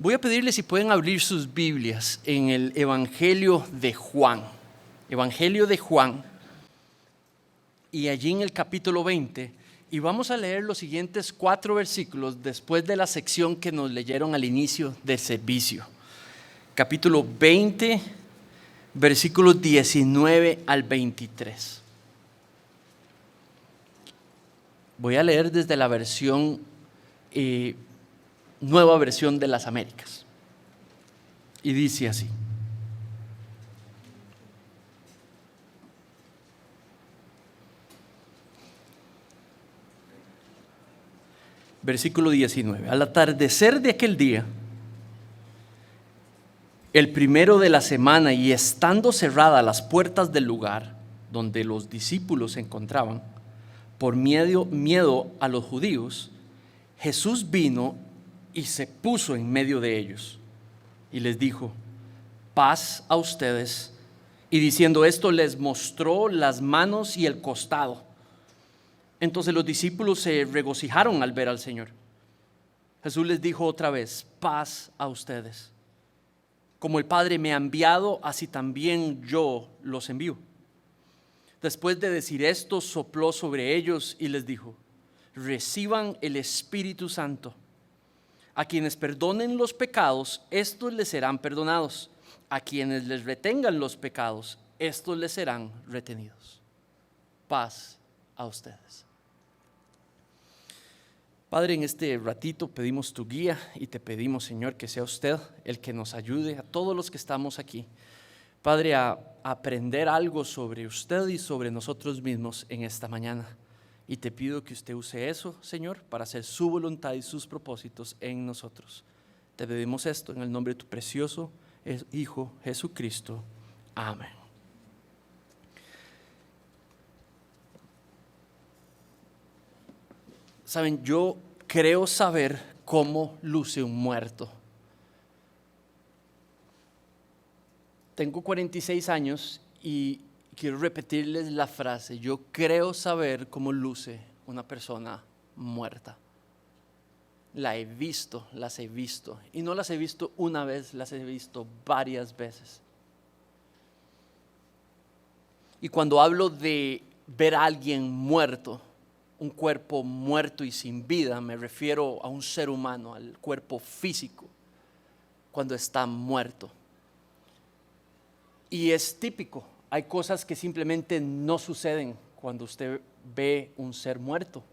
Voy a pedirles si pueden abrir sus Biblias en el Evangelio de Juan. Evangelio de Juan. Y allí en el capítulo 20. Y vamos a leer los siguientes 4 versículos después de la sección que nos leyeron al inicio del servicio. Capítulo 20, versículos 19 al 23. Voy a leer desde la versión, nueva versión de las Américas. Y dice así. Versículo 19. Al atardecer de aquel día, el primero de la semana, y estando cerradas las puertas del lugar donde los discípulos se encontraban, por miedo a los judíos, Jesús vino y se puso en medio de ellos y les dijo: paz a ustedes. Y diciendo esto, les mostró las manos y el costado. Entonces los discípulos se regocijaron al ver al Señor. Jesús les dijo otra vez: paz a ustedes. Como el Padre me ha enviado, así también yo los envío. Después de decir esto, sopló sobre ellos y les dijo: reciban el Espíritu Santo. A quienes perdonen los pecados, estos les serán perdonados. A quienes les retengan los pecados, estos les serán retenidos. Paz a ustedes. Padre, en este ratito pedimos tu guía y te pedimos, Señor, que sea usted el que nos ayude a todos los que estamos aquí, Padre, a aprender algo sobre usted y sobre nosotros mismos en esta mañana. Y te pido que usted use eso, Señor, para hacer su voluntad y sus propósitos en nosotros. Te pedimos esto en el nombre de tu precioso Hijo Jesucristo. Amén. Saben, yo creo saber cómo luce un muerto. Tengo 46 años y quiero repetirles la frase: yo creo saber cómo luce una persona muerta. Las he visto, y no las he visto una vez, las he visto varias veces. Y cuando hablo de ver a alguien muerto, un cuerpo muerto y sin vida, me refiero a un ser humano, al cuerpo físico, cuando está muerto. Y es típico, hay cosas que simplemente no suceden cuando usted ve un ser muerto,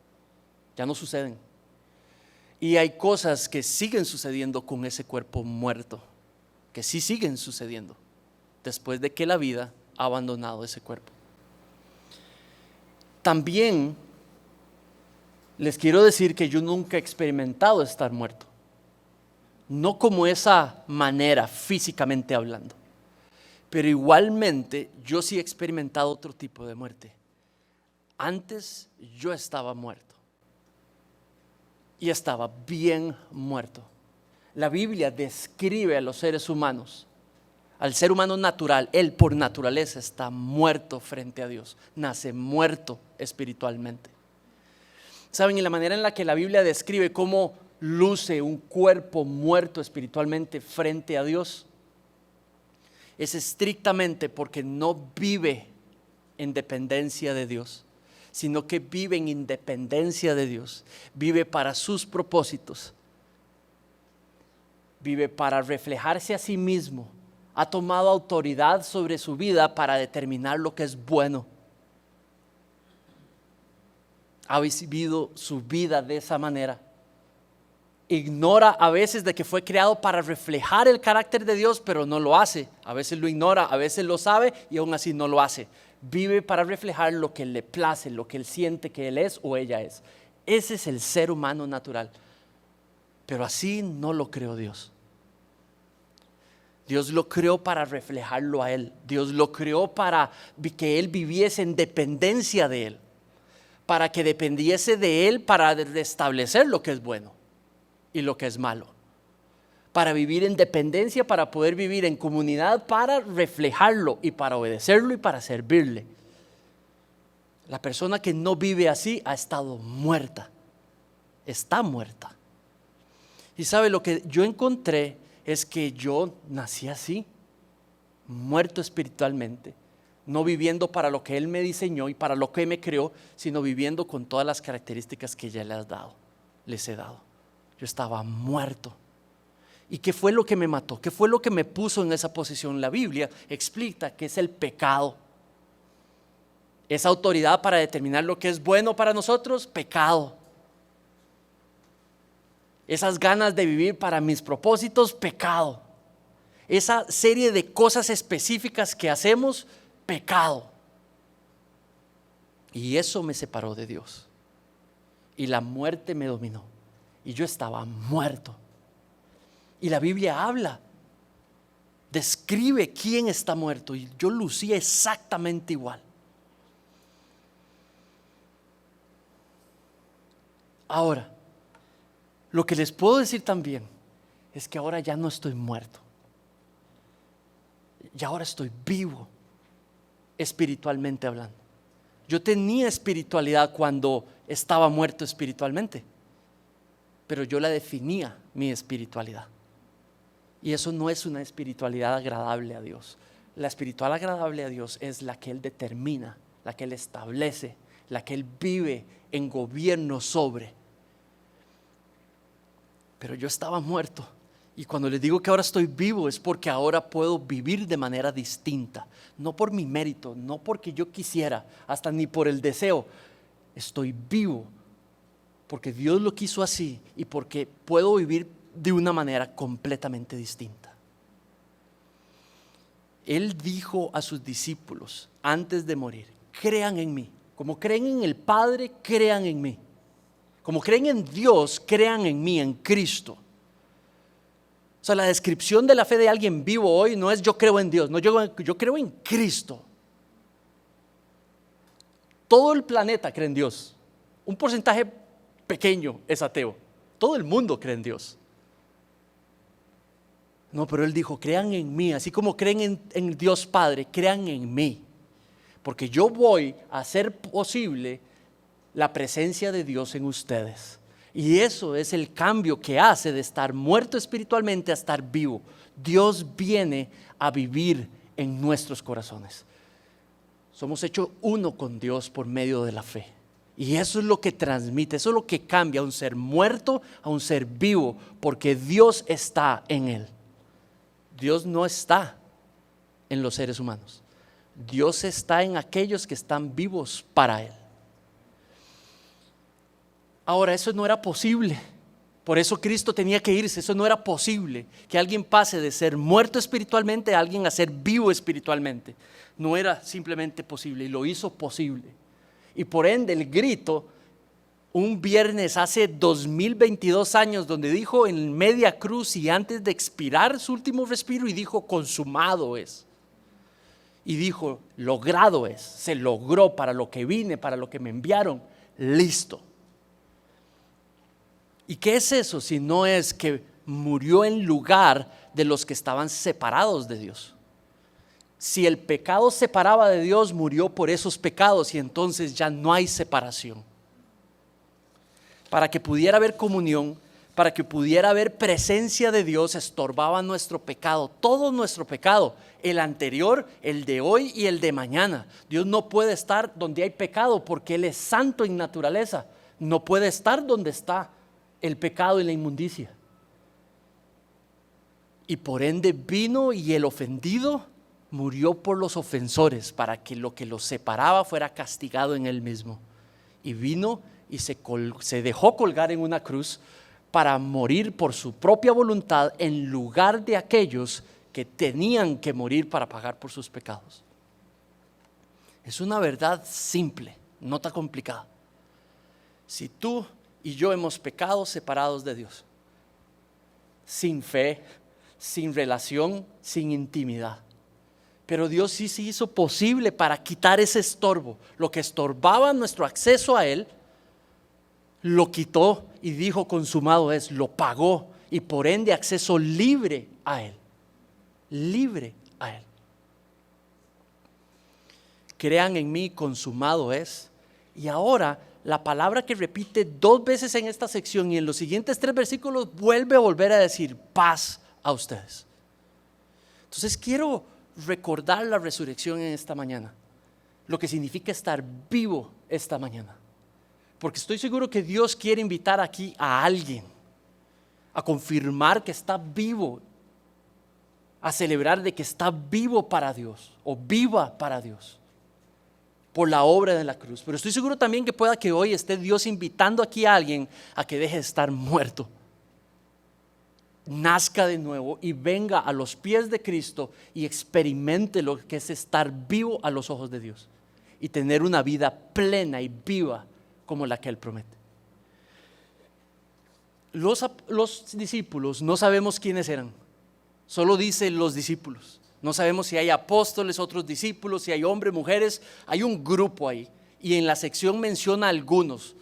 ya no suceden. Y hay cosas que siguen sucediendo con ese cuerpo muerto, que sí siguen sucediendo después de que la vida ha abandonado ese cuerpo. También les quiero decir que yo nunca he experimentado estar muerto, no como esa manera físicamente hablando, pero igualmente yo sí he experimentado otro tipo de muerte. Antes yo estaba muerto y estaba bien muerto. La Biblia describe a los seres humanos, al ser humano natural, él por naturaleza está muerto frente a Dios, nace muerto espiritualmente. ¿Saben? Y la manera en la que la Biblia describe cómo luce un cuerpo muerto espiritualmente frente a Dios es estrictamente porque no vive en dependencia de Dios, sino que vive en independencia de Dios, vive para sus propósitos, vive para reflejarse a sí mismo, ha tomado autoridad sobre su vida para determinar lo que es bueno. Ha vivido su vida de esa manera. Ignora a veces de que fue creado para reflejar el carácter de Dios, pero no lo hace. A veces lo ignora, a veces lo sabe y aún así no lo hace. Vive para reflejar lo que le place, lo que él siente que él es o ella es. Ese es el ser humano natural. Pero así no lo creó Dios. Dios lo creó para reflejarlo a él. Dios lo creó para que él viviese en dependencia de él, para que dependiese de él para restablecer lo que es bueno y lo que es malo, para vivir en dependencia, para poder vivir en comunidad, para reflejarlo y para obedecerlo y para servirle. La persona que no vive así ha estado muerta, está muerta. Y sabe, lo que yo encontré es que yo nací así, muerto espiritualmente, no viviendo para lo que Él me diseñó y para lo que me creó, sino viviendo con todas las características que ya les he dado. Yo estaba muerto. ¿Y qué fue lo que me mató? ¿Qué fue lo que me puso en esa posición? La Biblia explica que es el pecado. Esa autoridad para determinar lo que es bueno para nosotros, pecado. Esas ganas de vivir para mis propósitos, pecado. Esa serie de cosas específicas que hacemos, pecado. Y eso me separó de Dios. Y la muerte me dominó. Y yo estaba muerto. Y la Biblia habla, describe quién está muerto. Y yo lucía exactamente igual. Ahora, lo que les puedo decir también es que ahora ya no estoy muerto. Y ahora estoy vivo, espiritualmente hablando. Yo tenía espiritualidad cuando estaba muerto espiritualmente, pero yo la definía mi espiritualidad. Y eso no es una espiritualidad agradable a Dios. La espiritual agradable a Dios es la que Él determina, la que Él establece, la que Él vive en gobierno sobre. Pero yo estaba muerto. Y cuando les digo que ahora estoy vivo es porque ahora puedo vivir de manera distinta. No por mi mérito, no porque yo quisiera, hasta ni por el deseo. Estoy vivo porque Dios lo quiso así y porque puedo vivir de una manera completamente distinta. Él dijo a sus discípulos antes de morir: crean en mí. Como creen en el Padre, crean en mí. Como creen en Dios, crean en mí, en Cristo. O sea, la descripción de la fe de alguien vivo hoy no es yo creo en Dios, no, yo creo en Cristo. Todo el planeta cree en Dios. Un porcentaje pequeño es ateo. Todo el mundo cree en Dios. No, pero Él dijo: crean en mí, así como creen en Dios Padre, crean en mí. Porque yo voy a hacer posible la presencia de Dios en ustedes. Y eso es el cambio que hace de estar muerto espiritualmente a estar vivo. Dios viene a vivir en nuestros corazones. Somos hechos uno con Dios por medio de la fe. Y eso es lo que transmite, eso es lo que cambia a un ser muerto a un ser vivo, porque Dios está en él. Dios no está en los seres humanos. Dios está en aquellos que están vivos para Él. Ahora, eso no era posible. Por eso Cristo tenía que irse. Eso no era posible, que alguien pase de ser muerto espiritualmente a alguien a ser vivo espiritualmente. No era simplemente posible, y lo hizo posible. Y por ende el grito, un viernes hace 2022 años, donde dijo en media cruz y antes de expirar su último respiro, y dijo: consumado es. Y dijo: logrado es, se logró, para lo que vine, para lo que me enviaron, listo. ¿Y qué es eso si no es que murió en lugar de los que estaban separados de Dios? Si el pecado separaba de Dios, murió por esos pecados y entonces ya no hay separación. Para que pudiera haber comunión, para que pudiera haber presencia de Dios, estorbaba nuestro pecado, todo nuestro pecado, el anterior, el de hoy y el de mañana. Dios no puede estar donde hay pecado porque Él es santo en naturaleza. No puede estar donde está el pecado y la inmundicia. Y por ende vino, y el ofendido murió por los ofensores, para que lo que los separaba fuera castigado en Él mismo. Y vino y se dejó colgar en una cruz para morir por su propia voluntad en lugar de aquellos que tenían que morir para pagar por sus pecados. Es una verdad simple, no tan complicada. Si tú y yo hemos pecado separados de Dios, sin fe, sin relación, sin intimidad, pero Dios sí se hizo posible para quitar ese estorbo. Lo que estorbaba nuestro acceso a Él, lo quitó y dijo: consumado es, lo pagó, y por ende acceso libre a Él. Libre a Él. Crean en mí, consumado es. Y ahora la palabra que repite 2 veces en esta sección y en los siguientes 3 versículos vuelve a decir: paz a ustedes. Entonces quiero recordar la resurrección en esta mañana, lo que significa estar vivo esta mañana, porque estoy seguro que Dios quiere invitar aquí a alguien a confirmar que está vivo, a celebrar de que está vivo para Dios o viva para Dios por la obra de la cruz. Pero estoy seguro también que pueda que hoy esté Dios invitando aquí a alguien a que deje de estar muerto, nazca de nuevo y venga a los pies de Cristo y experimente lo que es estar vivo a los ojos de Dios y tener una vida plena y viva como la que Él promete. Los discípulos no sabemos quiénes eran, solo dice los discípulos. No sabemos si hay apóstoles, otros discípulos, si hay hombres, mujeres, hay un grupo ahí y en la sección menciona algunos,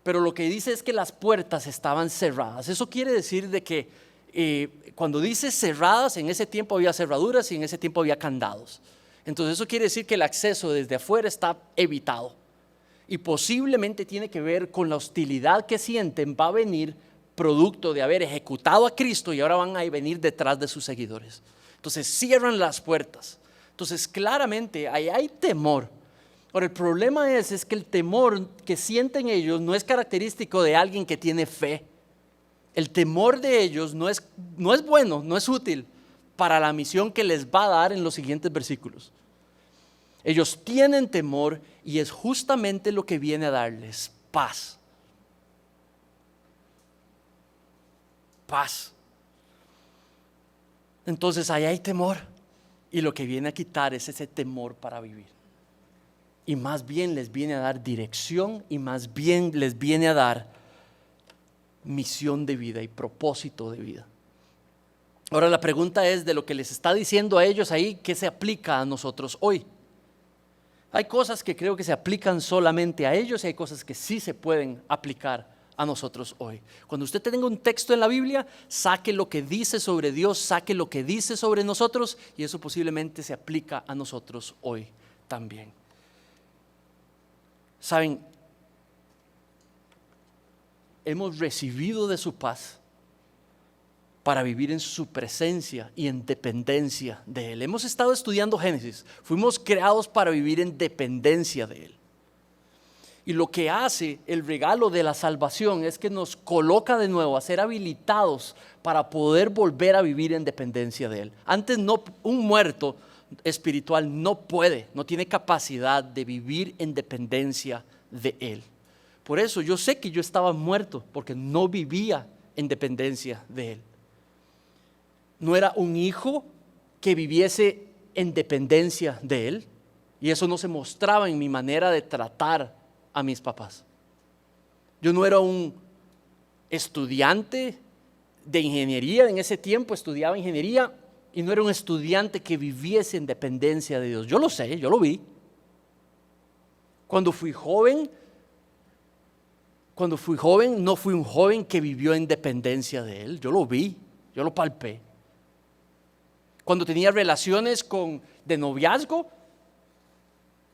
pero lo que dice es que las puertas estaban cerradas. Eso quiere decir de que cuando dice cerradas, en ese tiempo había cerraduras y en ese tiempo había candados. Entonces eso quiere decir que el acceso desde afuera está evitado y posiblemente tiene que ver con la hostilidad que sienten. Va a venir producto de haber ejecutado a Cristo y ahora van a venir detrás de sus seguidores. Entonces cierran las puertas. Entonces claramente ahí hay temor. Ahora el problema es que el temor que sienten ellos no es característico de alguien que tiene fe. El temor de ellos no es bueno, no es útil para la misión que les va a dar en los siguientes versículos. Ellos tienen temor y es justamente lo que viene a darles paz. Paz. Entonces ahí hay temor y lo que viene a quitar es ese temor para vivir. Y más bien les viene a dar dirección y más bien les viene a dar misión de vida y propósito de vida. Ahora la pregunta es, de lo que les está diciendo a ellos ahí, ¿qué se aplica a nosotros hoy? Hay cosas que creo que se aplican solamente a ellos y hay cosas que sí se pueden aplicar a nosotros hoy. Cuando usted tenga un texto en la Biblia, saque lo que dice sobre Dios, saque lo que dice sobre nosotros y eso posiblemente se aplica a nosotros hoy también. ¿Saben? Hemos recibido de su paz para vivir en su presencia y en dependencia de Él. Hemos estado estudiando Génesis, fuimos creados para vivir en dependencia de Él. Y lo que hace el regalo de la salvación es que nos coloca de nuevo a ser habilitados para poder volver a vivir en dependencia de Él. Antes un muerto espiritual no tiene capacidad de vivir en dependencia de Él. Por eso yo sé que yo estaba muerto porque no vivía en dependencia de Él. No era un hijo que viviese en dependencia de Él y eso no se mostraba en mi manera de tratar a mis papás. Yo no era un estudiante de ingeniería, en ese tiempo estudiaba ingeniería y no era un estudiante que viviese en dependencia de Dios. Yo lo sé, yo lo vi. Cuando fui joven, no fui un joven que vivió en dependencia de Él. Yo lo vi, yo lo palpé. Cuando tenía relaciones de noviazgo,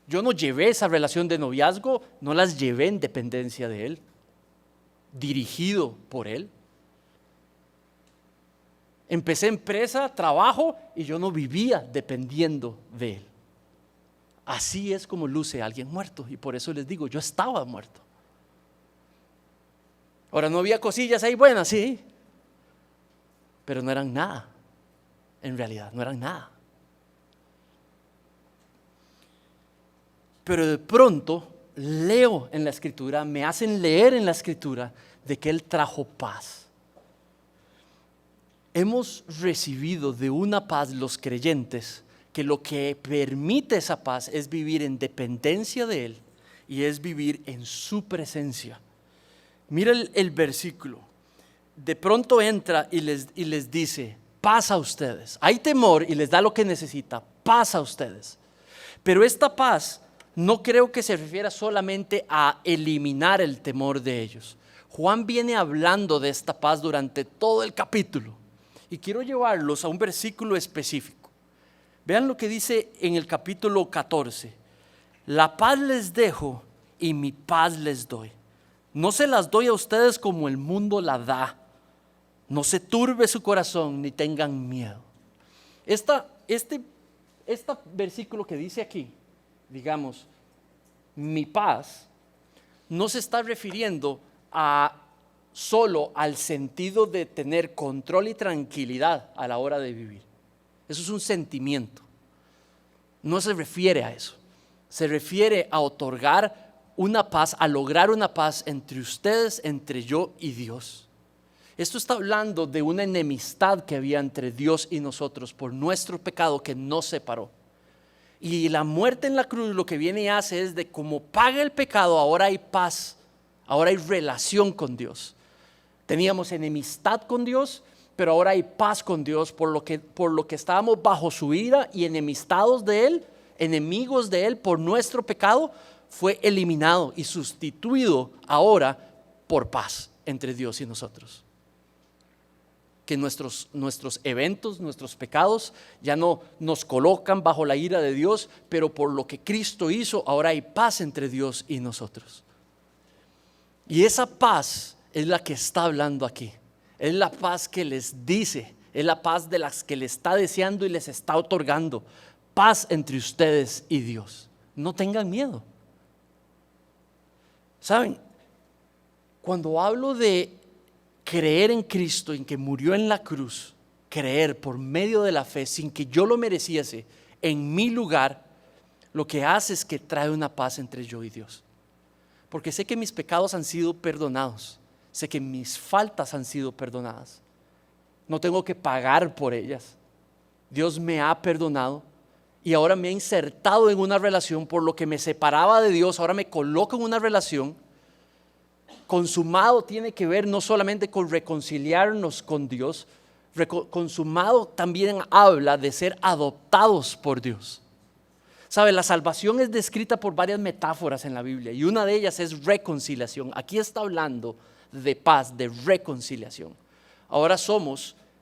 yo no llevé esa relación de noviazgo, no las llevé en dependencia de Él, dirigido por Él. Empecé empresa, trabajo y yo no vivía dependiendo de Él. Así es como luce alguien muerto y por eso les digo, yo estaba muerto. Ahora no había cosillas ahí buenas, sí, pero no eran nada, en realidad no eran nada. Pero de pronto leo en la Escritura, me hacen leer en la Escritura de que Él trajo paz. Hemos recibido de una paz los creyentes que lo que permite esa paz es vivir en dependencia de Él y es vivir en su presencia. Mira el versículo. De pronto entra y les dice, paz a ustedes. Hay temor y les da lo que necesita, paz a ustedes. Pero esta paz no creo que se refiera solamente a eliminar el temor de ellos. Juan viene hablando de esta paz durante todo el capítulo. Y quiero llevarlos a un versículo específico. Vean lo que dice en el capítulo 14. La paz les dejo y mi paz les doy. No se las doy a ustedes como el mundo la da. No se turbe su corazón ni tengan miedo. Este versículo que dice aquí, digamos, mi paz, no se está refiriendo solo al sentido de tener control y tranquilidad a la hora de vivir. Eso es un sentimiento. No se refiere a eso. Se refiere a otorgar una paz, a lograr una paz entre ustedes, entre yo y Dios. Esto está hablando de una enemistad que había entre Dios y nosotros por nuestro pecado que nos separó. Y la muerte en la cruz lo que viene y hace es de como paga el pecado, ahora hay paz, ahora hay relación con Dios. Teníamos enemistad con Dios, pero ahora hay paz con Dios por lo que estábamos bajo su ira y enemistados de Él, enemigos de Él por nuestro pecado, fue eliminado y sustituido ahora por paz entre Dios y nosotros. Que nuestros eventos, nuestros pecados ya no nos colocan bajo la ira de Dios, pero por lo que Cristo hizo, ahora hay paz entre Dios y nosotros. Y esa paz es la que está hablando aquí. Es la paz que les dice, es la paz de las que les está deseando y les está otorgando. Paz entre ustedes y Dios. No tengan miedo. ¿Saben? Cuando hablo de creer en Cristo, en que murió en la cruz, creer por medio de la fe, sin que yo lo mereciese, en mi lugar, lo que hace es que trae una paz entre yo y Dios. Porque sé que mis pecados han sido perdonados, sé que mis faltas han sido perdonadas. No tengo que pagar por ellas. Dios me ha perdonado y ahora me ha insertado en una relación por lo que me separaba de Dios, ahora me coloca en una relación. Consumado tiene que ver no solamente con reconciliarnos con Dios, consumado también habla de ser adoptados por Dios. ¿Sabe? La salvación es descrita por varias metáforas en la Biblia y una de ellas es reconciliación. Aquí está hablando de paz, de reconciliación. Ahora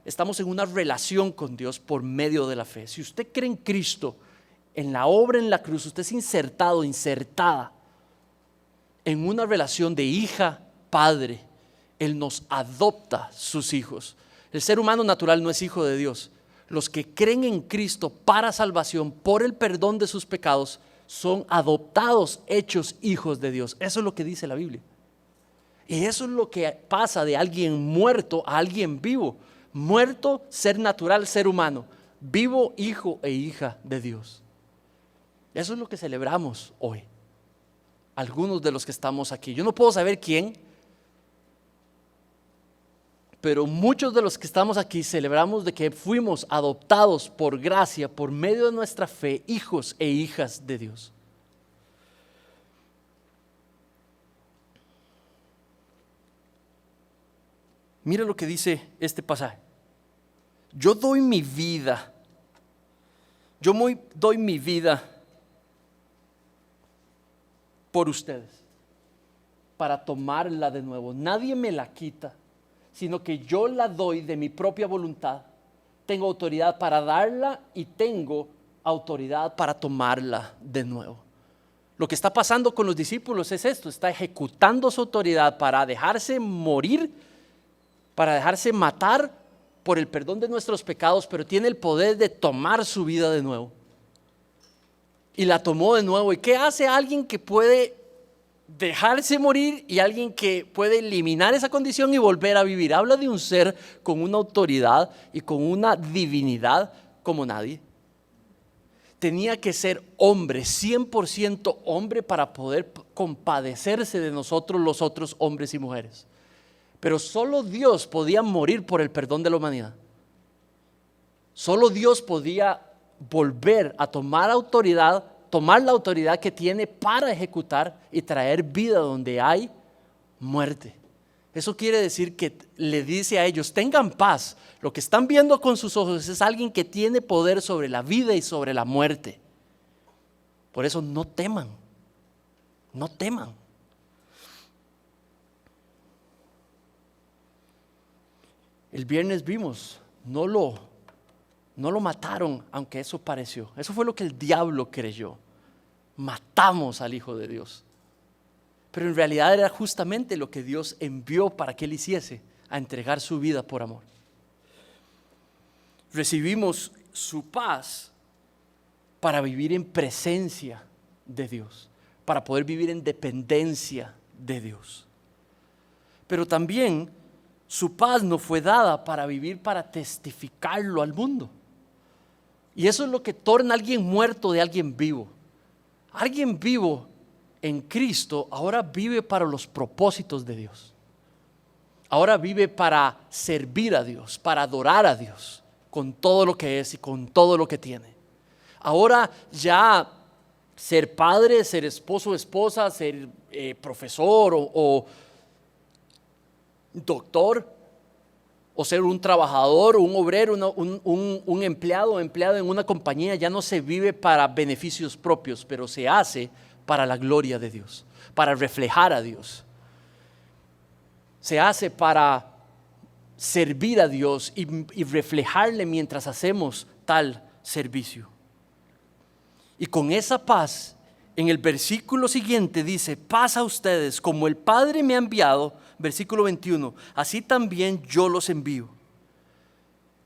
estamos en una relación con Dios por medio de la fe. Si usted cree en Cristo, en la obra en la cruz, usted es insertado, insertada en una relación de hija-padre. Él nos adopta sus hijos. El ser humano natural no es hijo de Dios. Los que creen en Cristo para salvación, por el perdón de sus pecados, son adoptados, hechos hijos de Dios. Eso es lo que dice la Biblia. Y eso es lo que pasa de alguien muerto a alguien vivo. Muerto, ser natural, ser humano. Vivo, hijo e hija de Dios. Eso es lo que celebramos hoy. Algunos de los que estamos aquí. Yo no puedo saber quién, pero muchos de los que estamos aquí celebramos de que fuimos adoptados por gracia, por medio de nuestra fe, hijos e hijas de Dios. Mira lo que dice este pasaje. Yo doy mi vida por ustedes, para tomarla de nuevo. Nadie me la quita, sino que yo la doy de mi propia voluntad. Tengo autoridad para darla y tengo autoridad para tomarla de nuevo. Lo que está pasando con los discípulos es esto: está ejecutando su autoridad para dejarse morir, para dejarse matar por el perdón de nuestros pecados, pero tiene el poder de tomar su vida de nuevo. Y la tomó de nuevo. ¿Y qué hace alguien que puede dejarse morir y alguien que puede eliminar esa condición y volver a vivir? Habla de un ser con una autoridad y con una divinidad como nadie. Tenía que ser hombre, 100% hombre, para poder compadecerse de nosotros los otros hombres y mujeres. Pero solo Dios podía morir por el perdón de la humanidad. Solo Dios podía volver a tomar la autoridad que tiene para ejecutar y traer vida donde hay muerte. Eso quiere decir que le dice a ellos: tengan paz. Lo que están viendo con sus ojos es alguien que tiene poder sobre la vida y sobre la muerte. Por eso no teman, no teman. El viernes vimos, no lo mataron, aunque eso pareció. Eso fue lo que el diablo creyó. Matamos al Hijo de Dios. Pero en realidad era justamente lo que Dios envió para que Él hiciese. a entregar su vida por amor. Recibimos su paz para vivir en presencia de Dios, para poder vivir en dependencia de Dios. Pero también su paz nos fue dada para vivir, para testificarlo al mundo. Y eso es lo que torna a alguien muerto de alguien vivo. Alguien vivo en Cristo ahora vive para los propósitos de Dios. Ahora vive para servir a Dios, para adorar a Dios, con todo lo que es y con todo lo que tiene. Ahora ya ser padre, ser esposo o esposa, ser profesor o doctor, o ser un trabajador, un obrero, un empleado o empleado en una compañía, ya no se vive para beneficios propios, pero se hace para la gloria de Dios, para reflejar a Dios. Se hace para servir a Dios y reflejarle mientras hacemos tal servicio. Y con esa paz, en el versículo siguiente dice: paz a ustedes, como el Padre me ha enviado, versículo 21, así también yo los envío.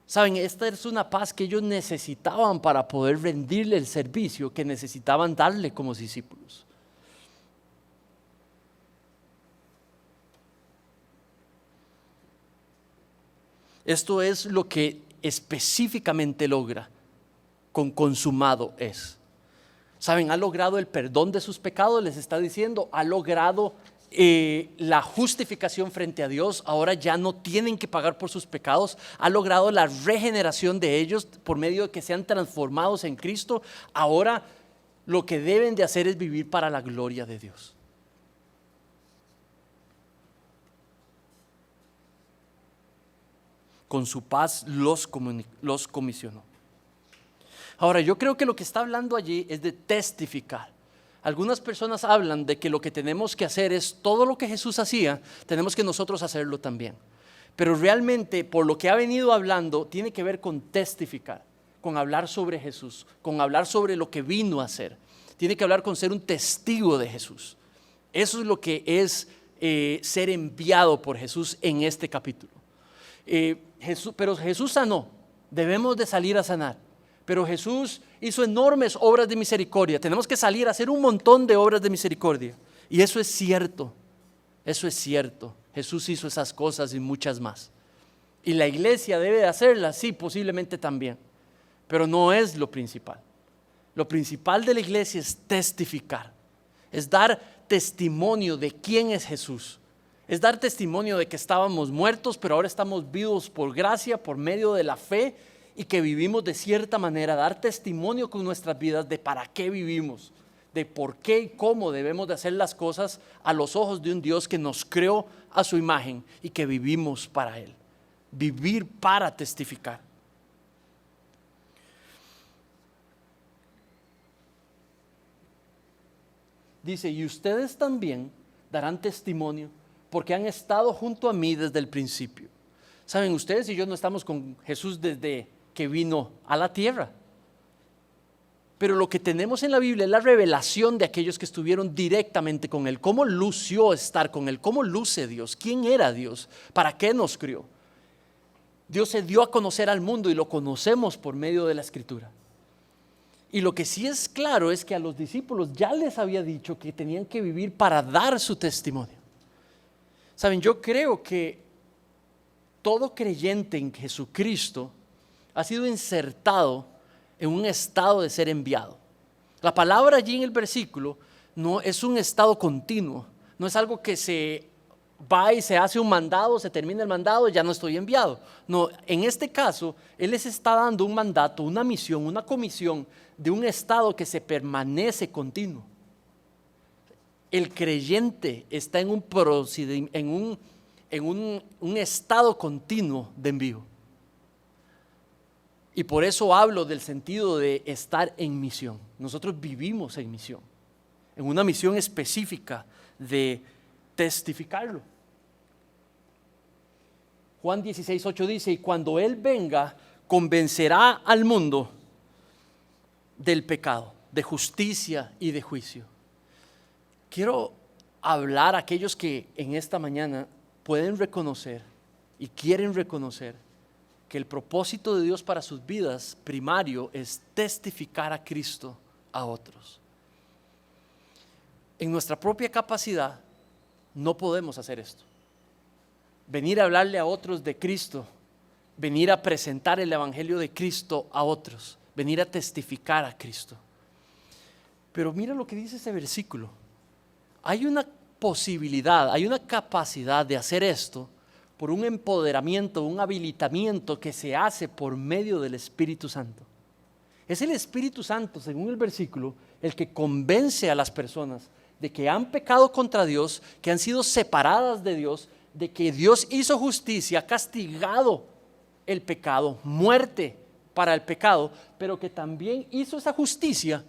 Saben, esta es una paz que ellos necesitaban para poder rendirle el servicio que necesitaban darle como discípulos. Esto es lo que específicamente logra con consumado es. Saben, ha logrado el perdón de sus pecados, les está diciendo, ha logrado la justificación frente a Dios. Ahora ya no tienen que pagar por sus pecados. Ha logrado la regeneración de ellos por medio de que sean transformados en Cristo. Ahora lo que deben de hacer es vivir para la gloria de Dios. Con su paz los comisionó. Ahora, yo creo que lo que está hablando allí es de testificar. Algunas personas hablan de que lo que tenemos que hacer es todo lo que Jesús hacía, tenemos que nosotros hacerlo también. Pero realmente, por lo que ha venido hablando, tiene que ver con testificar, con hablar sobre Jesús, con hablar sobre lo que vino a hacer. Tiene que hablar con ser un testigo de Jesús. Eso es lo que es ser enviado por Jesús en este capítulo. Pero Jesús sanó, debemos de salir a sanar. Pero Jesús hizo enormes obras de misericordia. Tenemos que salir a hacer un montón de obras de misericordia. Y eso es cierto, eso es cierto. Jesús hizo esas cosas y muchas más. Y la iglesia debe de hacerlas, sí, posiblemente también. Pero no es lo principal. Lo principal de la iglesia es testificar. Es dar testimonio de quién es Jesús. Es dar testimonio de que estábamos muertos, pero ahora estamos vivos por gracia, por medio de la fe, y que vivimos de cierta manera. Dar testimonio con nuestras vidas de para qué vivimos, de por qué y cómo debemos de hacer las cosas a los ojos de un Dios que nos creó a su imagen y que vivimos para Él. Vivir para testificar. Dice: y ustedes también darán testimonio porque han estado junto a mí desde el principio. Saben, ustedes y yo no estamos con Jesús desde que vino a la tierra. Pero lo que tenemos en la Biblia es la revelación de aquellos que estuvieron directamente con Él. ¿Cómo lució estar con Él? ¿Cómo luce Dios? ¿Quién era Dios? ¿Para qué nos crió? Dios se dio a conocer al mundo y lo conocemos por medio de la Escritura. Y lo que sí es claro es que a los discípulos ya les había dicho que tenían que vivir para dar su testimonio. Saben, yo creo que todo creyente en Jesucristo ha sido insertado en un estado de ser enviado. La palabra allí en el versículo no es un estado continuo, no es algo que se va y se hace un mandado, se termina el mandado y ya no estoy enviado. No, en este caso, Él les está dando un mandato, una misión, una comisión de un estado que se permanece continuo. El creyente está en un estado continuo de envío. Y por eso hablo del sentido de estar en misión. Nosotros vivimos en misión, en una misión específica de testificarlo. Juan 16:8 dice: y cuando Él venga, convencerá al mundo del pecado, de justicia y de juicio. Quiero hablar a aquellos que en esta mañana pueden reconocer y quieren reconocer que el propósito de Dios para sus vidas primario es testificar a Cristo a otros. En nuestra propia capacidad no podemos hacer esto. Venir a hablarle a otros de Cristo, venir a presentar el evangelio de Cristo a otros, venir a testificar a Cristo. Pero mira lo que dice ese versículo. Hay una posibilidad, hay una capacidad de hacer esto por un empoderamiento, un habilitamiento que se hace por medio del Espíritu Santo. Es el Espíritu Santo, según el versículo, el que convence a las personas de que han pecado contra Dios, que han sido separadas de Dios, de que Dios hizo justicia, ha castigado el pecado, muerte para el pecado, pero que también hizo esa justicia,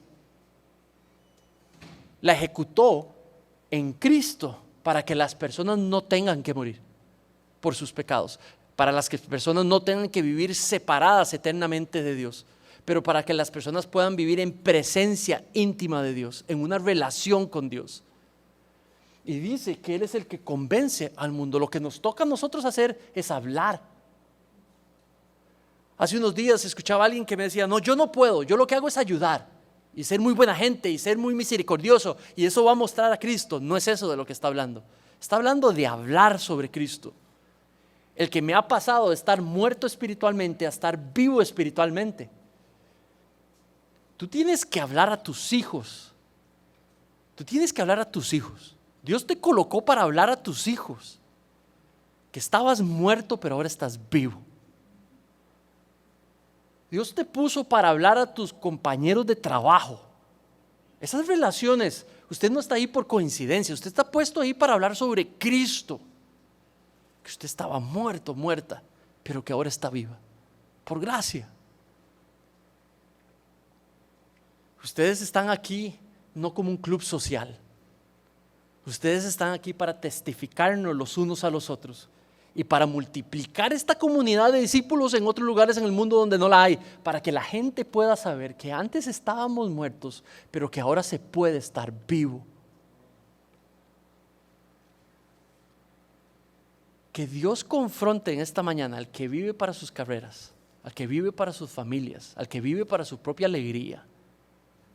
la ejecutó en Cristo para que las personas no tengan que morir por sus pecados, para las que personas no tengan que vivir separadas eternamente de Dios, pero para que las personas puedan vivir en presencia íntima de Dios, en una relación con Dios. Y dice que Él es el que convence al mundo. Lo que nos toca a nosotros hacer es hablar. Hace unos días escuchaba a alguien que me decía, no, yo no puedo, yo lo que hago es ayudar y ser muy buena gente y ser muy misericordioso y eso va a mostrar a Cristo. No es eso de lo que está hablando. Está hablando de hablar sobre Cristo. El que me ha pasado de estar muerto espiritualmente a estar vivo espiritualmente. Tú tienes que hablar a tus hijos. Tú tienes que hablar a tus hijos. Dios te colocó para hablar a tus hijos. Que estabas muerto pero ahora estás vivo. Dios te puso para hablar a tus compañeros de trabajo. Esas relaciones, usted no está ahí por coincidencia. Usted está puesto ahí para hablar sobre Cristo. Que usted estaba muerto, muerta, pero que ahora está viva. Por gracia. Ustedes están aquí no como un club social. Ustedes están aquí para testificarnos los unos a los otros y para multiplicar esta comunidad de discípulos en otros lugares en el mundo donde no la hay, para que la gente pueda saber que antes estábamos muertos, pero que ahora se puede estar vivo. Que Dios confronte en esta mañana al que vive para sus carreras, al que vive para sus familias, al que vive para su propia alegría,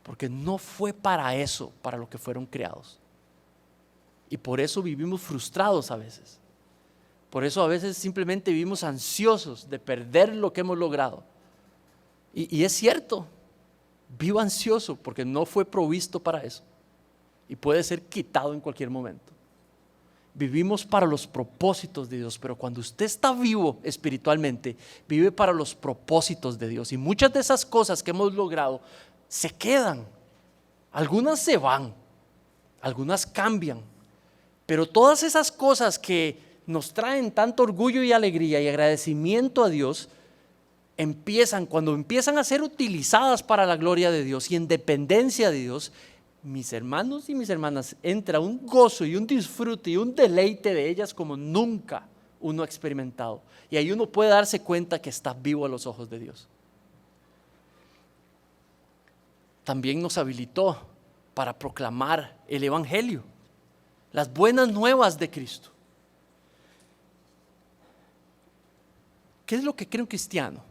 porque no fue para eso, para lo que fueron creados. Y por eso vivimos frustrados a veces. Por eso a veces simplemente vivimos ansiosos de perder lo que hemos logrado. Y es cierto, vivo ansioso porque no fue provisto para eso. Y puede ser quitado en cualquier momento. Vivimos para los propósitos de Dios, pero cuando usted está vivo espiritualmente, vive para los propósitos de Dios. Y muchas de esas cosas que hemos logrado se quedan. Algunas se van, algunas cambian. Pero todas esas cosas que nos traen tanto orgullo y alegría y agradecimiento a Dios, cuando empiezan a ser utilizadas para la gloria de Dios y en dependencia de Dios, mis hermanos y mis hermanas, entra un gozo y un disfrute y un deleite de ellas como nunca uno ha experimentado. Y ahí uno puede darse cuenta que está vivo a los ojos de Dios. También nos habilitó para proclamar el evangelio, las buenas nuevas de Cristo. ¿Qué es lo que cree un cristiano?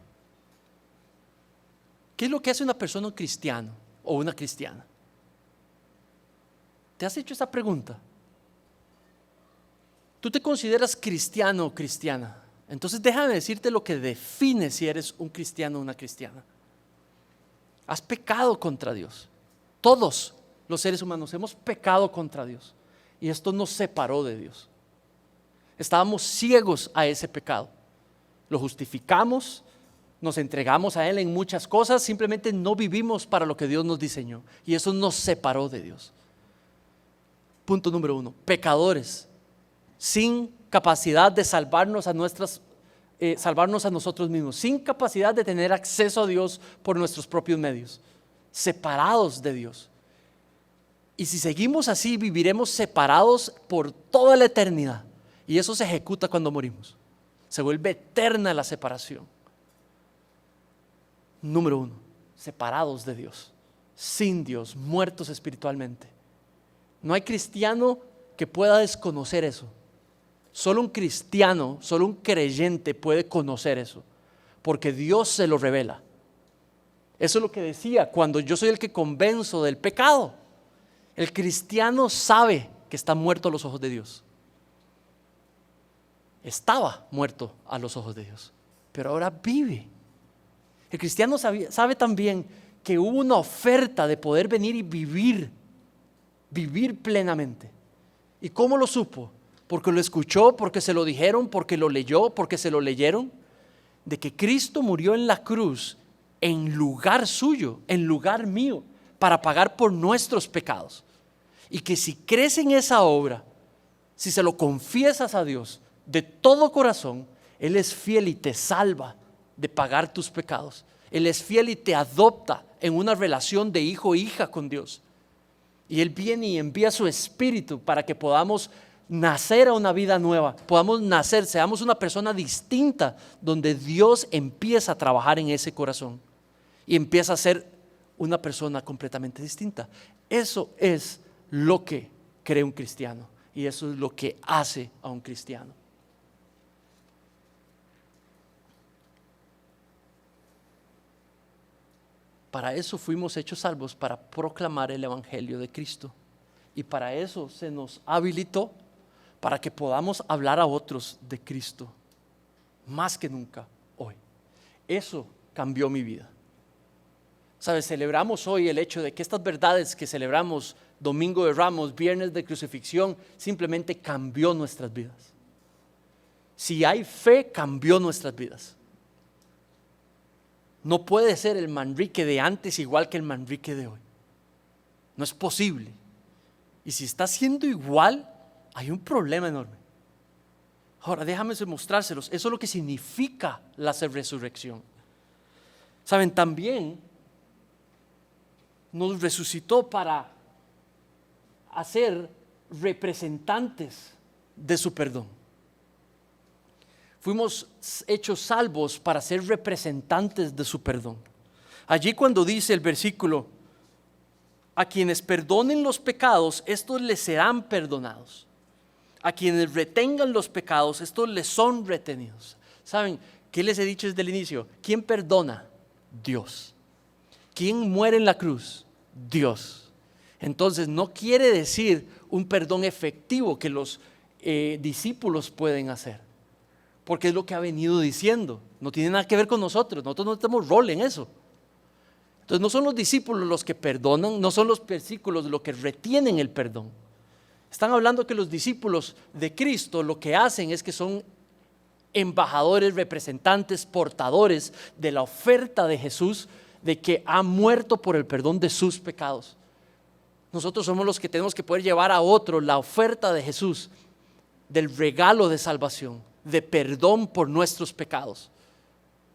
¿Qué es lo que hace una persona, un cristiano o una cristiana? ¿Te has hecho esa pregunta? ¿Tú te consideras cristiano o cristiana? Entonces déjame decirte lo que define si eres un cristiano o una cristiana. Has pecado contra Dios. Todos los seres humanos hemos pecado contra Dios. Y esto nos separó de Dios. Estábamos ciegos a ese pecado. Lo justificamos, nos entregamos a Él en muchas cosas, simplemente no vivimos para lo que Dios nos diseñó. Y eso nos separó de Dios. Punto número 1, pecadores, sin capacidad de salvarnos a nosotros mismos, sin capacidad de tener acceso a Dios por nuestros propios medios, separados de Dios. Y si seguimos así, viviremos separados por toda la eternidad. Y eso se ejecuta cuando morimos. Se vuelve eterna la separación. Número 1, separados de Dios, sin Dios, muertos espiritualmente. No hay cristiano que pueda desconocer eso. Solo un cristiano, solo un creyente puede conocer eso, porque Dios se lo revela. Eso es lo que decía, cuando yo soy el que convenzo del pecado. El cristiano sabe que está muerto a los ojos de Dios. Estaba muerto a los ojos de Dios, pero ahora vive. El cristiano sabe también que hubo una oferta de poder venir y vivir plenamente. ¿Y cómo lo supo? Porque lo escuchó, porque se lo dijeron, porque lo leyó, porque se lo leyeron. De que Cristo murió en la cruz en lugar suyo, en lugar mío, para pagar por nuestros pecados. Y que si crees en esa obra, si se lo confiesas a Dios de todo corazón, Él es fiel y te salva de pagar tus pecados. Él es fiel y te adopta en una relación de hijo e hija con Dios. Y Él viene y envía su Espíritu para que podamos nacer a una vida nueva, podamos nacer, seamos una persona distinta, donde Dios empieza a trabajar en ese corazón y empieza a ser una persona completamente distinta. Eso es lo que cree un cristiano y eso es lo que hace a un cristiano. Para eso fuimos hechos salvos, para proclamar el Evangelio de Cristo. Y para eso se nos habilitó, para que podamos hablar a otros de Cristo, más que nunca hoy. Eso cambió mi vida. ¿Sabes? Celebramos hoy el hecho de que estas verdades que celebramos, Domingo de Ramos, Viernes de Crucifixión, simplemente cambió nuestras vidas. Si hay fe, cambió nuestras vidas. No puede ser el Manrique de antes igual que el Manrique de hoy. No es posible. Y si está siendo igual, hay un problema enorme. Ahora, déjame mostrárselos. Eso es lo que significa la resurrección. Saben, también nos resucitó para hacer representantes de su perdón. Fuimos hechos salvos para ser representantes de su perdón. Allí cuando dice el versículo, a quienes perdonen los pecados, estos les serán perdonados. A quienes retengan los pecados, estos les son retenidos. ¿Saben qué les he dicho desde el inicio? ¿Quién perdona? Dios. ¿Quién muere en la cruz? Dios. Entonces no quiere decir un perdón efectivo que los discípulos pueden hacer, porque es lo que ha venido diciendo. No tiene nada que ver con nosotros no tenemos rol en eso. Entonces no son los discípulos los que perdonan, no son los versículos los que retienen el perdón. Están hablando que los discípulos de Cristo lo que hacen es que son embajadores, representantes, portadores de la oferta de Jesús, de que ha muerto por el perdón de sus pecados. Nosotros somos los que tenemos que poder llevar a otros la oferta de Jesús, del regalo de salvación, de perdón por nuestros pecados.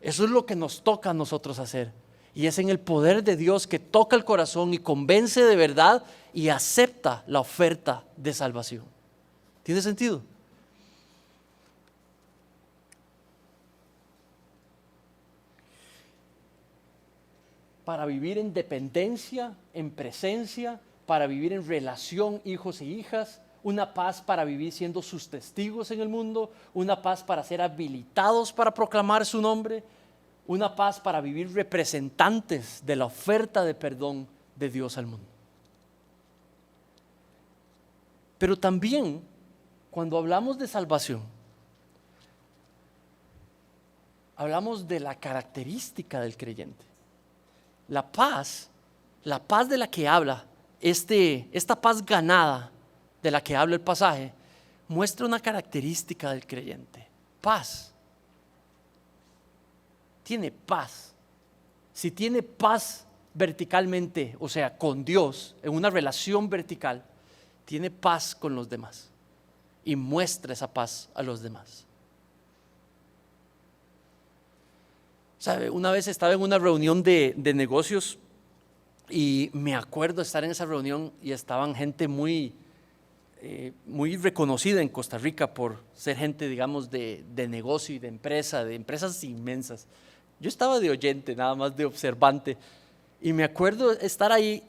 Eso es lo que nos toca a nosotros hacer. Y es en el poder de Dios que toca el corazón y convence de verdad y acepta la oferta de salvación. ¿Tiene sentido? Para vivir en dependencia, en presencia, para vivir en relación hijos e hijas, una paz para vivir siendo sus testigos en el mundo, una paz para ser habilitados para proclamar su nombre, una paz para vivir representantes de la oferta de perdón de Dios al mundo. Pero también, cuando hablamos de salvación, hablamos de la característica del creyente. La paz de la que habla, esta paz ganada de la que habla el pasaje, muestra una característica del creyente: paz. Tiene paz. Si tiene paz verticalmente, o sea, con Dios, en una relación vertical, tiene paz con los demás y muestra esa paz a los demás. ¿Sabe? Una vez estaba en una reunión de negocios y me acuerdo estar en esa reunión y estaban gente muy reconocida en Costa Rica por ser gente, digamos, de negocio y de empresas inmensas. Yo estaba de oyente, nada más de observante, y me acuerdo estar ahí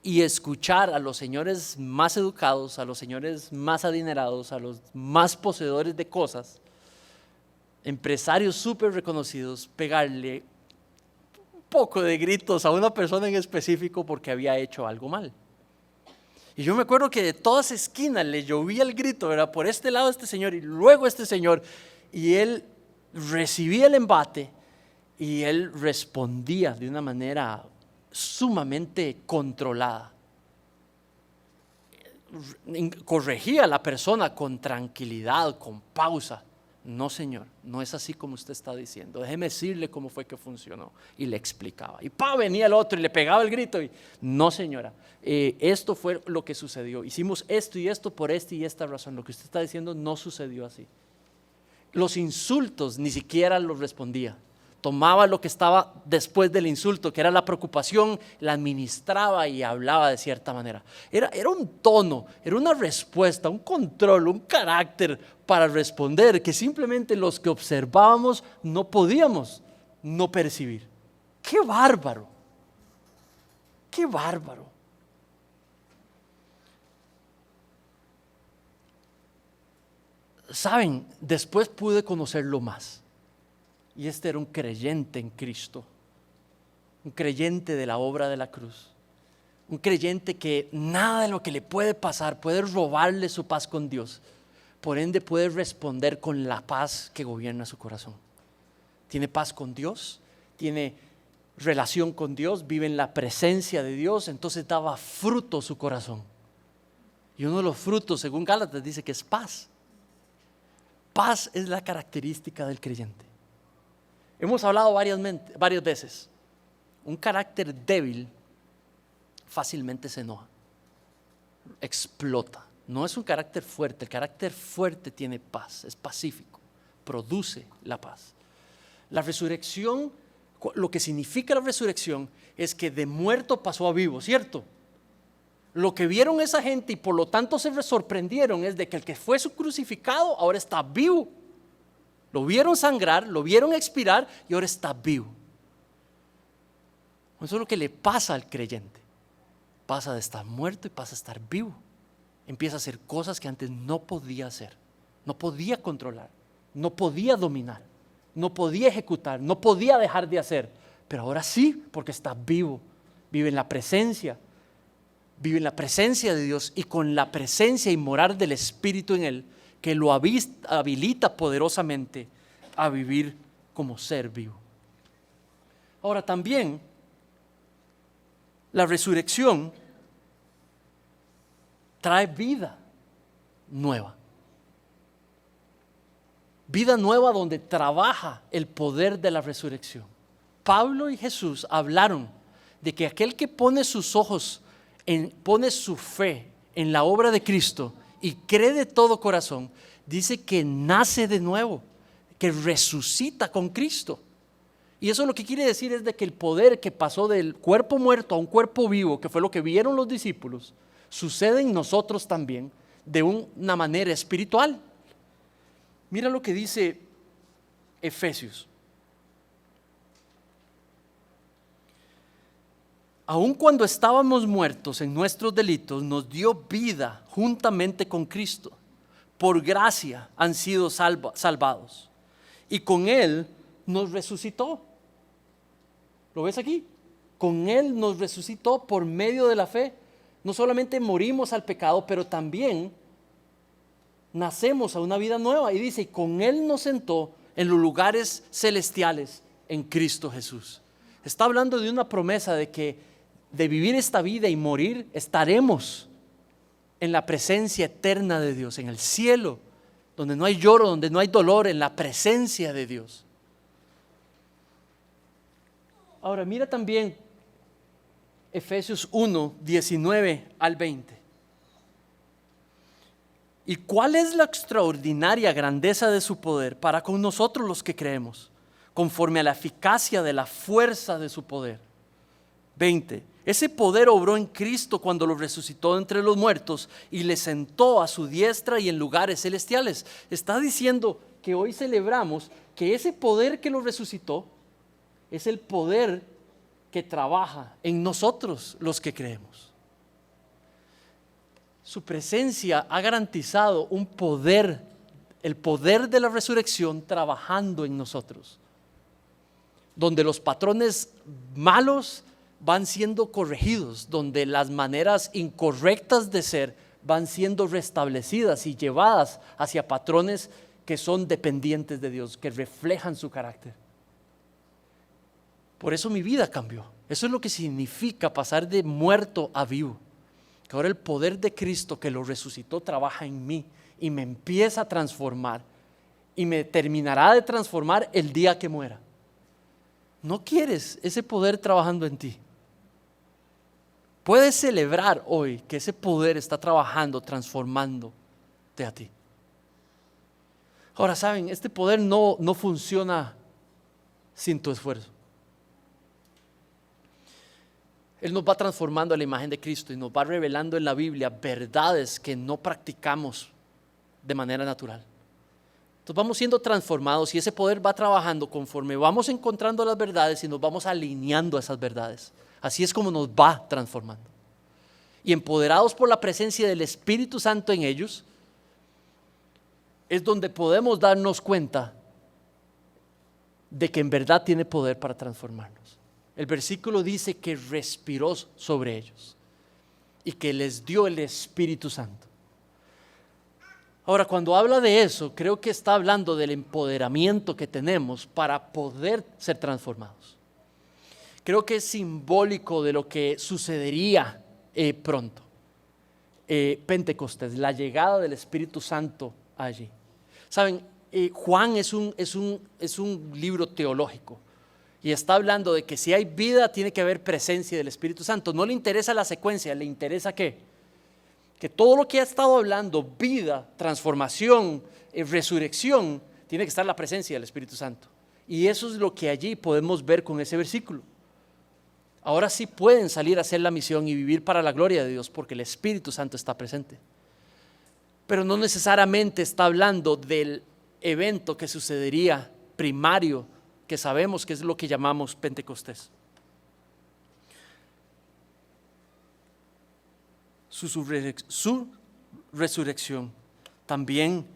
y escuchar a los señores más educados, a los señores más adinerados, a los más poseedores de cosas, empresarios súper reconocidos, pegarle un poco de gritos a una persona en específico porque había hecho algo mal. Y yo me acuerdo que de todas esquinas le llovía el grito, ¿verdad? Por este lado este señor y luego este señor, y él recibía el embate y él respondía de una manera sumamente controlada. Corregía a la persona con tranquilidad, con pausa. No, señor, no es así como usted está diciendo. Déjeme decirle cómo fue que funcionó. Y le explicaba. Y venía el otro y le pegaba el grito. Y, no, señora, esto fue lo que sucedió. Hicimos esto y esto por esta y esta razón. Lo que usted está diciendo no sucedió así. Los insultos ni siquiera los respondía. Tomaba lo que estaba después del insulto, que era la preocupación, la administraba y hablaba de cierta manera. Era un tono, era una respuesta, un control, un carácter para responder que simplemente los que observábamos no podíamos no percibir. ¡Qué bárbaro! ¡Qué bárbaro! Saben, después pude conocerlo más. Y este era un creyente en Cristo, un creyente de la obra de la cruz, un creyente que nada de lo que le puede pasar puede robarle su paz con Dios. Por ende puede responder con la paz que gobierna su corazón. Tiene paz con Dios, tiene relación con Dios, vive en la presencia de Dios, entonces daba fruto su corazón. Y uno de los frutos, según Gálatas, dice que es paz. Paz es la característica del creyente. Hemos hablado varias veces. Un carácter débil fácilmente se enoja, explota. No es un carácter fuerte. El carácter fuerte tiene paz, es pacífico, produce la paz. La resurrección, lo que significa la resurrección es que de muerto pasó a vivo, ¿cierto? Lo que vieron esa gente y por lo tanto se sorprendieron es de que el que fue crucificado ahora está vivo. Lo vieron sangrar, lo vieron expirar y ahora está vivo. Eso es lo que le pasa al creyente. Pasa de estar muerto y pasa a estar vivo. Empieza a hacer cosas que antes no podía hacer, no podía controlar, no podía dominar, no podía ejecutar, no podía dejar de hacer. Pero ahora sí, porque está vivo, vive en la presencia de Dios y con la presencia y morar del Espíritu en él, que lo habilita poderosamente a vivir como ser vivo. Ahora también, la resurrección trae vida nueva. Vida nueva donde trabaja el poder de la resurrección. Pablo y Jesús hablaron de que aquel que pone sus ojos, pone su fe en la obra de Cristo y cree de todo corazón, dice que nace de nuevo, que resucita con Cristo. Y eso lo que quiere decir es de que el poder que pasó del cuerpo muerto a un cuerpo vivo, que fue lo que vieron los discípulos, sucede en nosotros también de una manera espiritual. Mira lo que dice Efesios. Aun cuando estábamos muertos en nuestros delitos, nos dio vida juntamente con Cristo. Por gracia han sido salvados. Y con Él nos resucitó. ¿Lo ves aquí? Con Él nos resucitó por medio de la fe. No solamente morimos al pecado, pero también nacemos a una vida nueva. Y dice, con Él nos sentó en los lugares celestiales en Cristo Jesús. Está hablando de una promesa de que de vivir esta vida y morir, estaremos en la presencia eterna de Dios, en el cielo, donde no hay lloro, donde no hay dolor, en la presencia de Dios. Ahora mira también Efesios 1, 19 al 20. ¿Y cuál es la extraordinaria grandeza de su poder para con nosotros los que creemos, conforme a la eficacia de la fuerza de su poder? 20. Ese poder obró en Cristo cuando lo resucitó entre los muertos y le sentó a su diestra y en lugares celestiales. Está diciendo que hoy celebramos que ese poder que lo resucitó es el poder que trabaja en nosotros los que creemos. Su presencia ha garantizado un poder, el poder de la resurrección trabajando en nosotros, donde los patrones malos van siendo corregidos, donde las maneras incorrectas de ser van siendo restablecidas y llevadas hacia patrones que son dependientes de Dios, que reflejan su carácter. Por eso mi vida cambió. Eso es lo que significa pasar de muerto a vivo. Que ahora el poder de Cristo que lo resucitó trabaja en mí y me empieza a transformar y me terminará de transformar el día que muera. ¿No quieres ese poder trabajando en ti? Puedes celebrar hoy que ese poder está trabajando, transformándote a ti. Ahora, ¿saben? Este poder no funciona sin tu esfuerzo. Él nos va transformando a la imagen de Cristo y nos va revelando en la Biblia verdades que no practicamos de manera natural. Entonces vamos siendo transformados y ese poder va trabajando conforme vamos encontrando las verdades y nos vamos alineando a esas verdades. Así es como nos va transformando. Y empoderados por la presencia del Espíritu Santo en ellos, es donde podemos darnos cuenta de que en verdad tiene poder para transformarnos. El versículo dice que respiró sobre ellos y que les dio el Espíritu Santo. Ahora, cuando habla de eso, creo que está hablando del empoderamiento que tenemos para poder ser transformados. Creo que es simbólico de lo que sucedería pronto. Pentecostés, la llegada del Espíritu Santo allí. Saben, Juan es un libro teológico y está hablando de que si hay vida tiene que haber presencia del Espíritu Santo. No le interesa la secuencia, le interesa ¿qué? Que todo lo que ha estado hablando, vida, transformación, resurrección, tiene que estar la presencia del Espíritu Santo. Y eso es lo que allí podemos ver con ese versículo. Ahora sí pueden salir a hacer la misión y vivir para la gloria de Dios porque el Espíritu Santo está presente. Pero no necesariamente está hablando del evento que sucedería primario, que sabemos que es lo que llamamos Pentecostés. Su resurrección también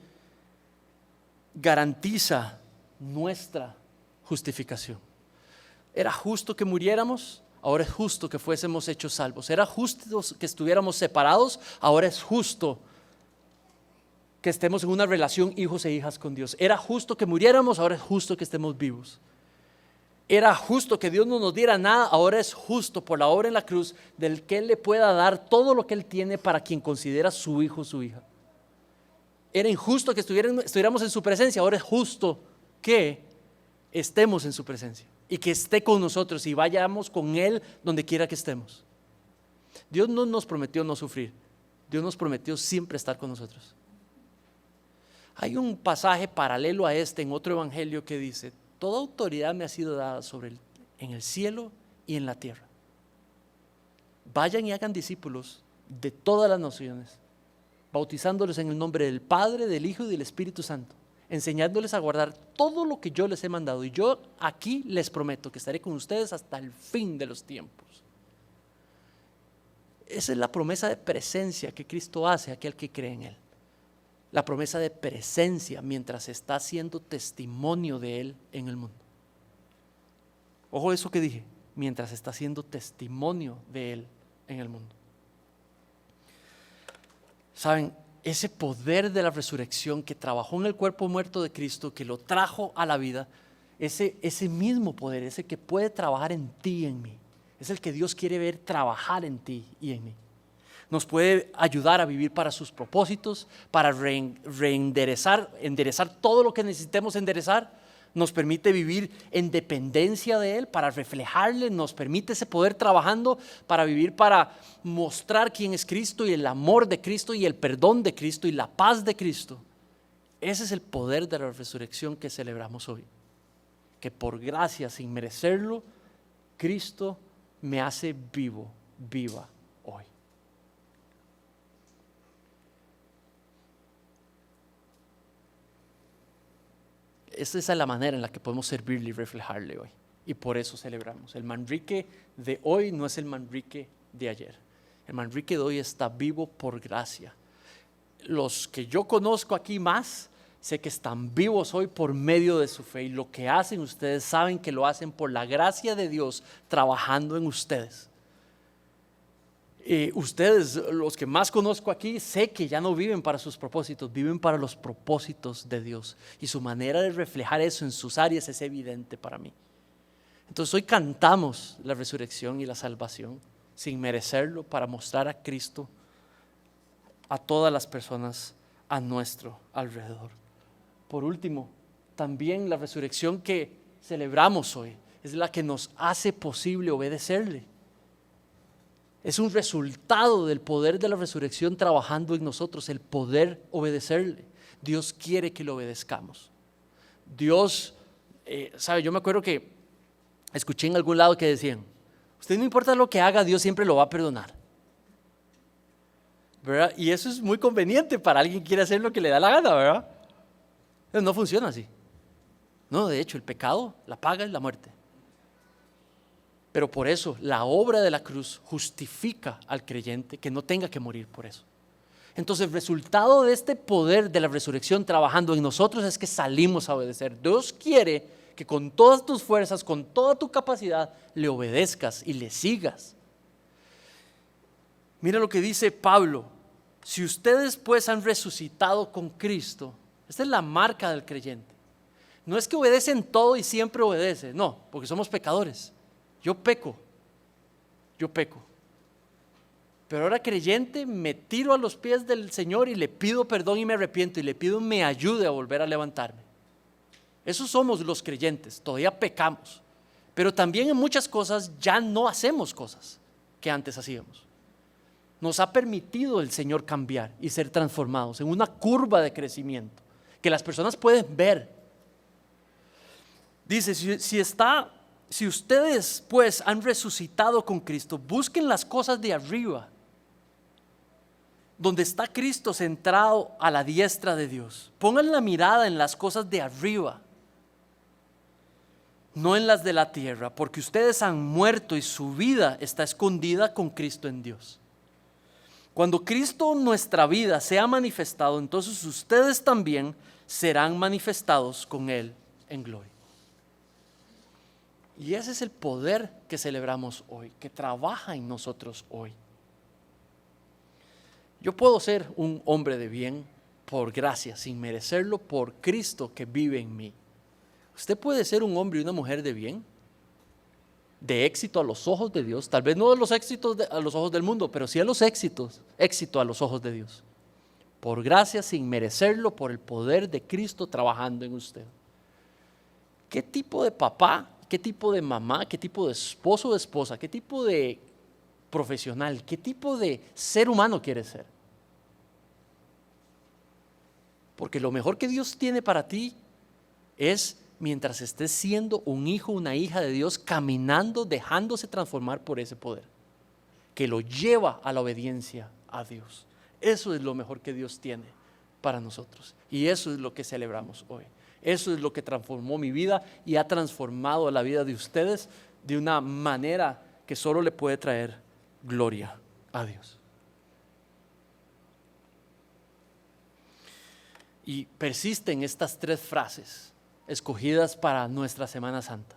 garantiza nuestra justificación. Era justo que muriéramos, ahora es justo que fuésemos hechos salvos. Era justo que estuviéramos separados, ahora es justo que estemos en una relación hijos e hijas con Dios. Era justo que muriéramos, ahora es justo que estemos vivos. Era justo que Dios no nos diera nada, ahora es justo por la obra en la cruz del que Él le pueda dar todo lo que Él tiene para quien considera su hijo o su hija. Era injusto que estuviéramos en su presencia, ahora es justo que estemos en su presencia y que esté con nosotros y vayamos con Él donde quiera que estemos. Dios no nos prometió no sufrir, Dios nos prometió siempre estar con nosotros. Hay un pasaje paralelo a este en otro evangelio que dice: toda autoridad me ha sido dada en el cielo y en la tierra. Vayan y hagan discípulos de todas las naciones, bautizándoles en el nombre del Padre, del Hijo y del Espíritu Santo, enseñándoles a guardar todo lo que yo les he mandado. Y yo aquí les prometo que estaré con ustedes hasta el fin de los tiempos. Esa es la promesa de presencia que Cristo hace a aquel que cree en Él. La promesa de presencia mientras está haciendo testimonio de Él en el mundo. Ojo eso que dije, mientras está haciendo testimonio de Él en el mundo. Saben, ese poder de la resurrección que trabajó en el cuerpo muerto de Cristo, que lo trajo a la vida, ese mismo poder, ese que puede trabajar en ti y en mí, es el que Dios quiere ver trabajar en ti y en mí. Nos puede ayudar a vivir para sus propósitos, para enderezar todo lo que necesitemos enderezar. Nos permite vivir en dependencia de Él, para reflejarle, nos permite ese poder trabajando para vivir, para mostrar quién es Cristo y el amor de Cristo y el perdón de Cristo y la paz de Cristo. Ese es el poder de la resurrección que celebramos hoy. Que por gracia, sin merecerlo, Cristo me hace vivo, viva hoy. Esa es la manera en la que podemos servirle y reflejarle hoy. Y por eso celebramos. El Manrique de hoy no es el Manrique de ayer. El Manrique de hoy está vivo por gracia. Los que yo conozco aquí más, sé que están vivos hoy por medio de su fe, y lo que hacen ustedes saben que lo hacen por la gracia de Dios trabajando en ustedes. Ustedes, los que más conozco aquí, sé que ya no viven para sus propósitos, viven para los propósitos de Dios, y su manera de reflejar eso en sus áreas es evidente para mí. Entonces hoy cantamos la resurrección y la salvación sin merecerlo, para mostrar a Cristo a todas las personas a nuestro alrededor. Por último, también la resurrección que celebramos hoy es la que nos hace posible obedecerle. Es un resultado del poder de la resurrección trabajando en nosotros, el poder obedecerle. Dios quiere que lo obedezcamos. Dios, yo me acuerdo que escuché en algún lado que decían, usted no importa lo que haga, Dios siempre lo va a perdonar, ¿verdad? Y eso es muy conveniente para alguien que quiere hacer lo que le da la gana, ¿verdad? Pero no funciona así. No, de hecho, el pecado, la paga es la muerte. Pero por eso la obra de la cruz justifica al creyente que no tenga que morir por eso. Entonces el resultado de este poder de la resurrección trabajando en nosotros es que salimos a obedecer. Dios quiere que con todas tus fuerzas, con toda tu capacidad, le obedezcas y le sigas. Mira lo que dice Pablo: si ustedes pues han resucitado con Cristo, esta es la marca del creyente. No es que obedecen todo y siempre obedece, no, porque somos pecadores. Yo peco. Pero ahora creyente me tiro a los pies del Señor y le pido perdón y me arrepiento y le pido me ayude a volver a levantarme. Esos somos los creyentes, todavía pecamos, pero también en muchas cosas ya no hacemos cosas que antes hacíamos. Nos ha permitido el Señor cambiar y ser transformados en una curva de crecimiento que las personas pueden ver. Dice, si ustedes pues han resucitado con Cristo, busquen las cosas de arriba, donde está Cristo centrado a la diestra de Dios. Pongan la mirada en las cosas de arriba, no en las de la tierra, porque ustedes han muerto y su vida está escondida con Cristo en Dios. Cuando Cristo en nuestra vida sea manifestado, entonces ustedes también serán manifestados con Él en gloria. Y ese es el poder que celebramos hoy, que trabaja en nosotros hoy. Yo puedo ser un hombre de bien por gracia, sin merecerlo, por Cristo que vive en mí. Usted puede ser un hombre y una mujer de bien, de éxito a los ojos de Dios, tal vez no los éxitos a los ojos del mundo, pero sí a los éxito a los ojos de Dios. Por gracia, sin merecerlo, por el poder de Cristo trabajando en usted. ¿Qué tipo de papá, qué tipo de mamá, qué tipo de esposo o esposa, qué tipo de profesional, qué tipo de ser humano quiere ser? Porque lo mejor que Dios tiene para ti es mientras estés siendo un hijo, una hija de Dios, caminando, dejándose transformar por ese poder que lo lleva a la obediencia a Dios. Eso es lo mejor que Dios tiene para nosotros, y eso es lo que celebramos hoy. Eso es lo que transformó mi vida y ha transformado la vida de ustedes de una manera que solo le puede traer gloria a Dios. Y persisten estas 3 frases escogidas para nuestra Semana Santa.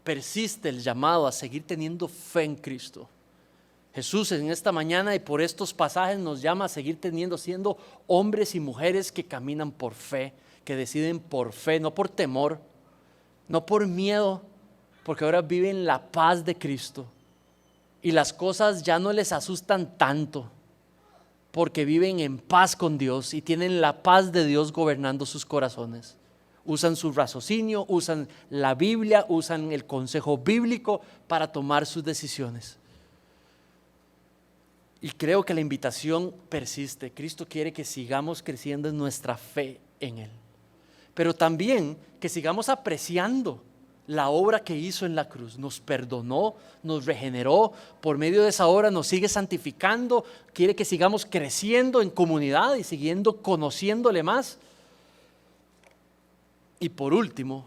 Persiste el llamado a seguir teniendo fe en Cristo. Jesús en esta mañana y por estos pasajes nos llama a seguir siendo hombres y mujeres que caminan por fe, que deciden por fe, no por temor, no por miedo, porque ahora viven la paz de Cristo y las cosas ya no les asustan tanto, porque viven en paz con Dios y tienen la paz de Dios gobernando sus corazones. Usan su raciocinio, usan la Biblia, usan el consejo bíblico para tomar sus decisiones. Y creo que la invitación persiste. Cristo quiere que sigamos creciendo en nuestra fe en Él, pero también que sigamos apreciando la obra que hizo en la cruz. Nos perdonó, nos regeneró, por medio de esa obra nos sigue santificando, quiere que sigamos creciendo en comunidad y siguiendo conociéndole más. Y por último,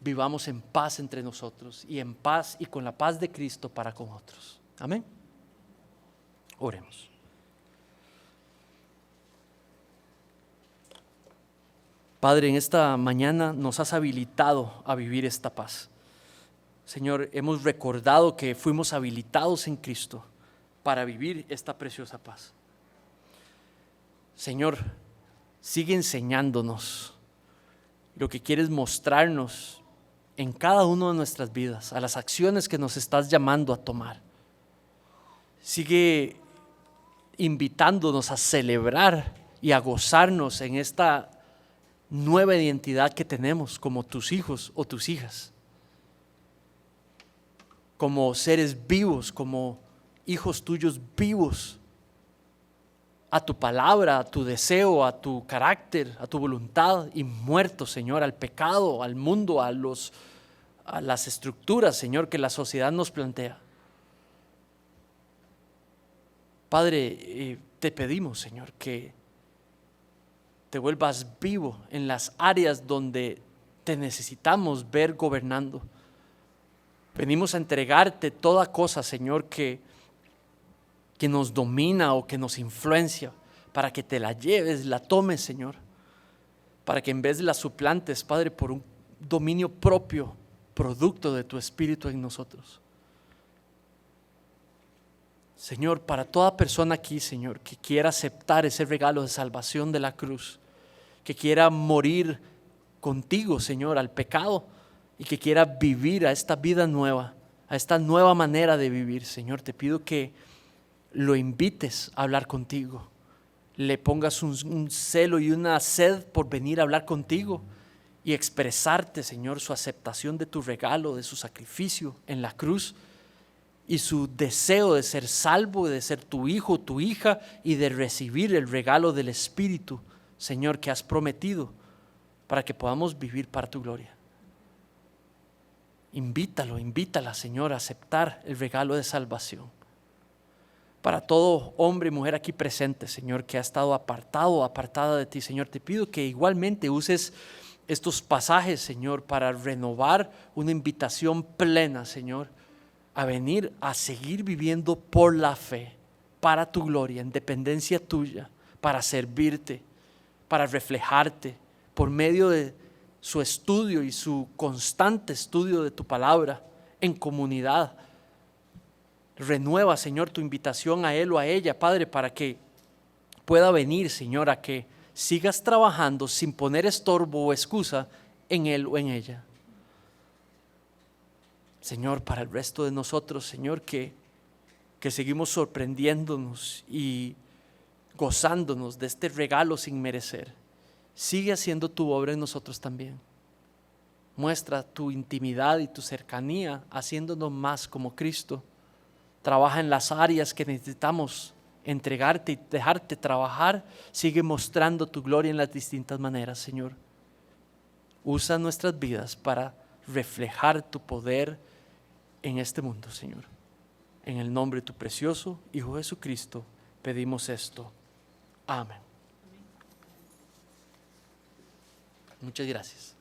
vivamos en paz entre nosotros y en paz y con la paz de Cristo para con otros. Amén. Oremos. Padre, en esta mañana nos has habilitado a vivir esta paz. Señor, hemos recordado que fuimos habilitados en Cristo para vivir esta preciosa paz. Señor, sigue enseñándonos lo que quieres mostrarnos en cada una de nuestras vidas, a las acciones que nos estás llamando a tomar. Sigue invitándonos a celebrar y a gozarnos en esta nueva identidad que tenemos como tus hijos o tus hijas, como seres vivos, como hijos tuyos vivos, a tu palabra, a tu deseo, a tu carácter, a tu voluntad, y muertos, Señor, al pecado, al mundo, a las estructuras, Señor, que la sociedad nos plantea. Padre, te pedimos, Señor, que te vuelvas vivo en las áreas donde te necesitamos ver gobernando. Venimos a entregarte toda cosa, Señor, que nos domina o que nos influencia, para que te la lleves, la tomes, Señor, para que en vez de la suplantes, Padre, por un dominio propio, producto de tu Espíritu en nosotros. Señor, para toda persona aquí, Señor, que quiera aceptar ese regalo de salvación de la cruz, que quiera morir contigo, Señor, al pecado, y que quiera vivir a esta vida nueva, a esta nueva manera de vivir, Señor, te pido que lo invites a hablar contigo, le pongas un celo y una sed por venir a hablar contigo y expresarte, Señor, su aceptación de tu regalo, de su sacrificio en la cruz, y su deseo de ser salvo, de ser tu hijo, tu hija, y de recibir el regalo del Espíritu, Señor, que has prometido para que podamos vivir para tu gloria. Invítala, Señor, a aceptar el regalo de salvación. Para todo hombre y mujer aquí presente, Señor, que ha estado apartado o apartada de ti, Señor, te pido que igualmente uses estos pasajes, Señor, para renovar una invitación plena, Señor, a venir a seguir viviendo por la fe, para tu gloria, en dependencia tuya, para servirte, para reflejarte por medio de su estudio y su constante estudio de tu palabra en comunidad. Renueva, Señor, tu invitación a él o a ella, Padre, para que pueda venir, Señor, a que sigas trabajando sin poner estorbo o excusa en él o en ella. Señor, para el resto de nosotros, Señor, que seguimos sorprendiéndonos y gozándonos de este regalo sin merecer, sigue haciendo tu obra en nosotros también. Muestra tu intimidad y tu cercanía, haciéndonos más como Cristo. Trabaja en las áreas que necesitamos entregarte y dejarte trabajar. Sigue mostrando tu gloria en las distintas maneras, Señor. Usa nuestras vidas para reflejar tu poder en este mundo, Señor. En el nombre de tu precioso Hijo Jesucristo pedimos esto. Amén. Muchas gracias.